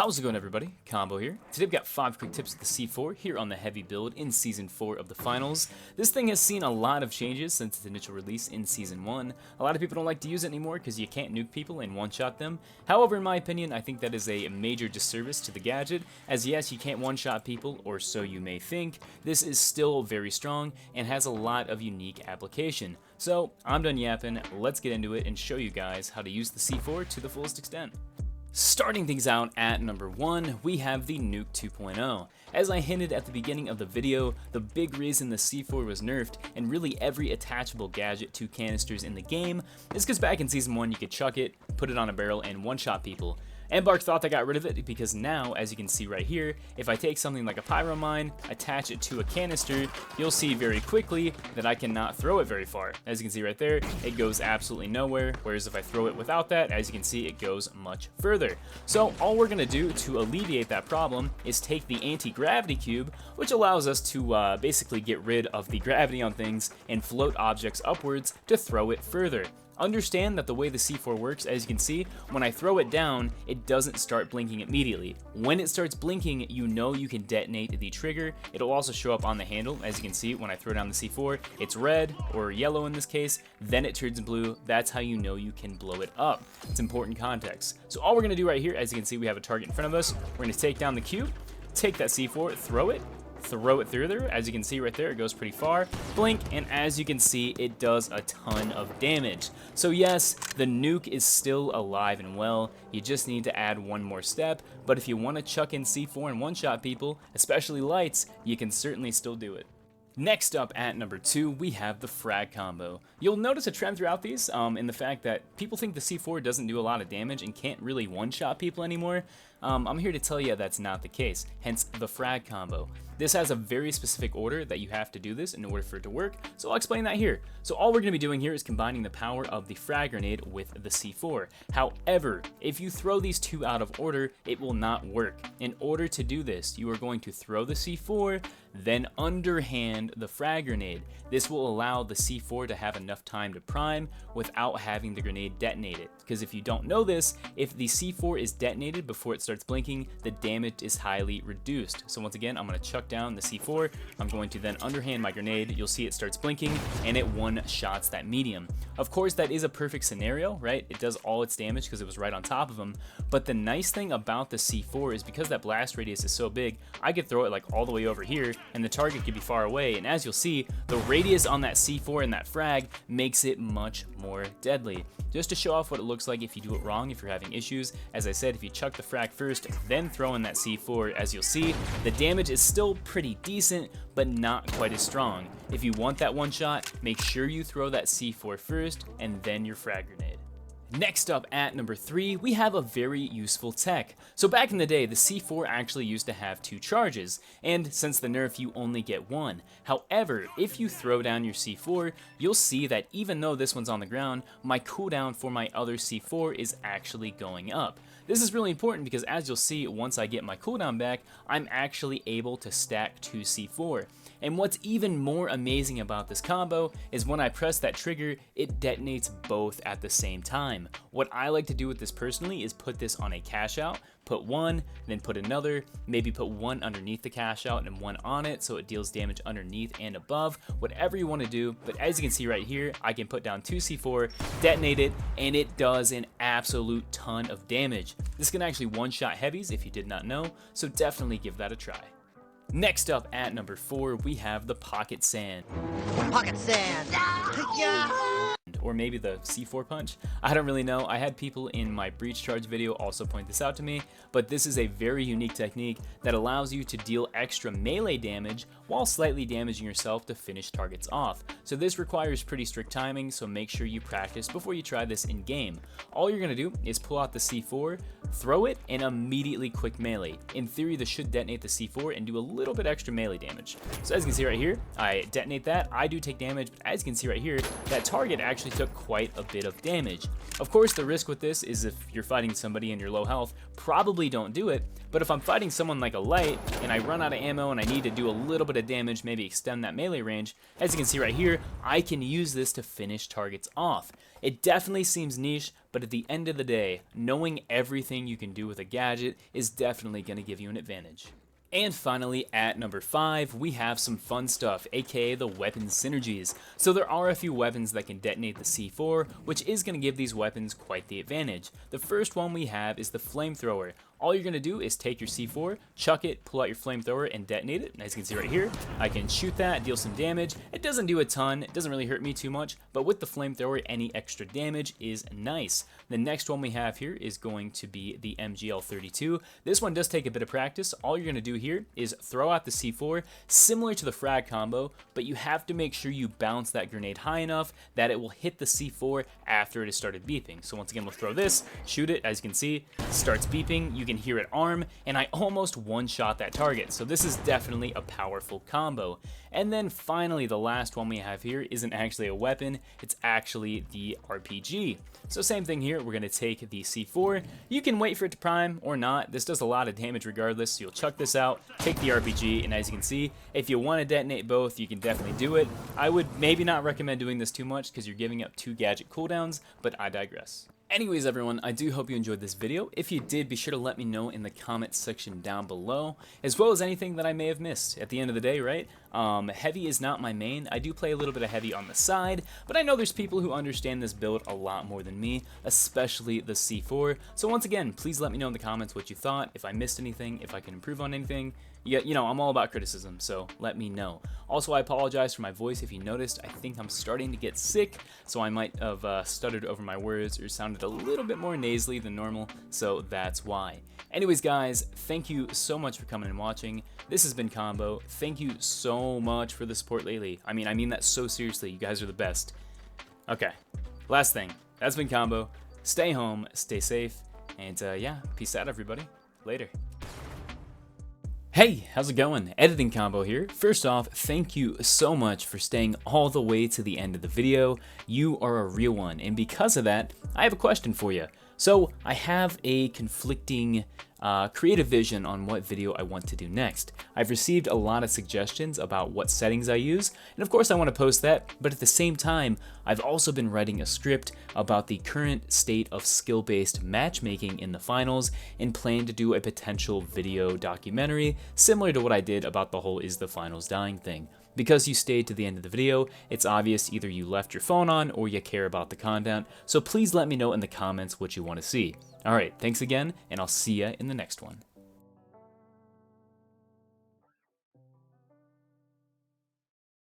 How's it going, everybody? Combo here. Today we've got 5 quick tips of the C4 here on the heavy build in Season 4 of the Finals. This thing has seen a lot of changes since its initial release in Season 1. A lot of people don't like to use it anymore because you can't nuke people and one-shot them. However, in my opinion, I think that is a major disservice to the gadget, as yes, you can't one-shot people, or so you may think. This is still very strong and has a lot of unique application. So, I'm done yapping, let's get into it and show you guys how to use the C4 to the fullest extent. Starting things out at number 1, we have the Nuke 2.0. As I hinted at the beginning of the video, the big reason the C4 was nerfed, and really every attachable gadget to canisters in the game, is because back in Season 1 you could chuck it, put it on a barrel, and one-shot people. Embark thought they got rid of it because now, as you can see right here, if I take something like a pyro mine, attach it to a canister, you'll see very quickly that I cannot throw it very far. As you can see right there, it goes absolutely nowhere, whereas if I throw it without that, as you can see, it goes much further. So all we're going to do to alleviate that problem is take the anti-gravity cube, which allows us to basically get rid of the gravity on things and float objects upwards to throw it further. Understand that the way the C4 works, as you can see, when I throw it down, it doesn't start blinking immediately. When it starts blinking, you know you can detonate the trigger. It'll also show up on the handle. As you can see, when I throw down the C4, it's red, or yellow in this case, then it turns blue. That's how you know you can blow it up. It's important context. So all we're gonna do right here, as you can see, we have a target in front of us. We're gonna take down the cube, take that C4, throw it through there. As you can see right there, it goes pretty far, blink, and as you can see, it does a ton of damage. So yes, the nuke is still alive and well. You just need to add one more step, but if you want to chuck in C4 and one-shot people, especially lights, you can certainly still do it. Next up at number 2, we have the frag combo. You'll notice a trend throughout these in the fact that people think the C4 doesn't do a lot of damage and can't really one-shot people anymore. I'm here to tell you that's not the case, hence the frag combo. This has a very specific order that you have to do this in order for it to work, so I'll explain that here. So all we're going to be doing here is combining the power of the frag grenade with the C4. However, if you throw these two out of order, it will not work. In order to do this, you are going to throw the C4, then underhand the frag grenade. This will allow the C4 to have enough time to prime without having the grenade detonated. Because if you don't know this, if the C4 is detonated before it starts blinking, the damage is highly reduced. So once again, I'm going to chuck down the C4. I'm going to then underhand my grenade. You'll see it starts blinking and it one-shots that medium. Of course, that is a perfect scenario, right? It does all its damage because it was right on top of him. But the nice thing about the C4 is because that blast radius is so big, I could throw it like all the way over here and the target could be far away. And as you'll see, the radius on that C4 and that frag makes it much more deadly. Just to show off what it looks like if you do it wrong, if you're having issues, as I said, if you chuck the frag first, then throw in that C4, as you'll see, the damage is still pretty decent, but not quite as strong. If you want that one shot, make sure you throw that C4 first, and then your frag grenade. Next up at number 3, we have a very useful tech. So back in the day, the C4 actually used to have 2 charges, and since the nerf, you only get 1. However, if you throw down your C4, you'll see that even though this one's on the ground, my cooldown for my other C4 is actually going up. This is really important because as you'll see, once I get my cooldown back, I'm actually able to stack 2 C4. And what's even more amazing about this combo is when I press that trigger, it detonates both at the same time. What I like to do with this personally is put this on a cash out, put one, then put another, maybe put one underneath the cash out and one on it so it deals damage underneath and above, whatever you want to do. But as you can see right here, I can put down 2 C4, detonate it, and it does an absolute ton of damage. This can actually one-shot heavies if you did not know, so definitely give that a try. Next up at number 4, we have the pocket sand. Pocket sand! Yeah. Or maybe the C4 punch. I don't really know. I had people in my breach charge video also point this out to me, but this is a very unique technique that allows you to deal extra melee damage while slightly damaging yourself to finish targets off. So this requires pretty strict timing, so make sure you practice before you try this in game. All you're gonna do is pull out the C4, throw it, and immediately quick melee. In theory, this should detonate the C4 and do a little bit extra melee damage. So as you can see right here, I detonate that. I do take damage, but as you can see right here, that target actually actually took quite a bit of damage. Of course, the risk with this is if you're fighting somebody and you're low health, probably don't do it. But if I'm fighting someone like a light and I run out of ammo and I need to do a little bit of damage, maybe extend that melee range, as you can see right here, I can use this to finish targets off. It definitely seems niche, but at the end of the day, knowing everything you can do with a gadget is definitely going to give you an advantage. And finally, at number 5, we have some fun stuff, aka the weapon synergies. So there are a few weapons that can detonate the C4, which is going to give these weapons quite the advantage. The first one we have is the flamethrower. All you're going to do is take your C4, chuck it, pull out your flamethrower, and detonate it. And as you can see right here, I can shoot that, deal some damage. It doesn't do a ton, it doesn't really hurt me too much, but with the flamethrower, any extra damage is nice. The next one we have here is going to be the MGL-32. This one does take a bit of practice. All you're going to do here is throw out the C4, similar to the frag combo, but you have to make sure you bounce that grenade high enough that it will hit the C4 after it has started beeping. So once again, we'll throw this, shoot it, as you can see, starts beeping. You can hear it arm, and I almost one-shot that target. So this is definitely a powerful combo. And then finally, the last one we have here isn't actually a weapon, it's actually the RPG. So same thing here, we're going to take the C4. You can wait for it to prime or not. This does a lot of damage regardless, so you'll chuck this out, take the RPG, and as you can see, if you want to detonate both, you can definitely do it. I would maybe not recommend doing this too much because you're giving up 2 gadget cooldowns, but I digress. Anyways, everyone, I do hope you enjoyed this video. If you did, be sure to let me know in the comments section down below, as well as anything that I may have missed. At the end of the day, right? Heavy is not my main. I do play a little bit of heavy on the side, but I know there's people who understand this build a lot more than me, especially the C4. So once again, please let me know in the comments what you thought, if I missed anything, if I can improve on anything. Yeah, you know, I'm all about criticism, so let me know. Also, I apologize for my voice. If you noticed, I think I'm starting to get sick, so I might have stuttered over my words or sounded a little bit more nasally than normal, so that's why. Anyways, guys, thank you so much for coming and watching. This has been Combo. Thank you so much for the support lately. I mean that so seriously. You guys are the best. Okay, last thing. That's been Combo. Stay home, stay safe, and yeah, peace out, everybody. Later. Hey, how's it going? Editing Combo here. First off, thank you so much for staying all the way to the end of the video. You are a real one, and because of that, I have a question for you. So I have a conflicting creative vision on what video I want to do next. I've received a lot of suggestions about what settings I use, and of course I want to post that, but at the same time, I've also been writing a script about the current state of skill-based matchmaking in the finals and plan to do a potential video documentary similar to what I did about the whole "is the finals dying" thing. Because you stayed to the end of the video, it's obvious either you left your phone on or you care about the content, so please let me know in the comments what you want to see. Alright, thanks again, and I'll see ya in the next one.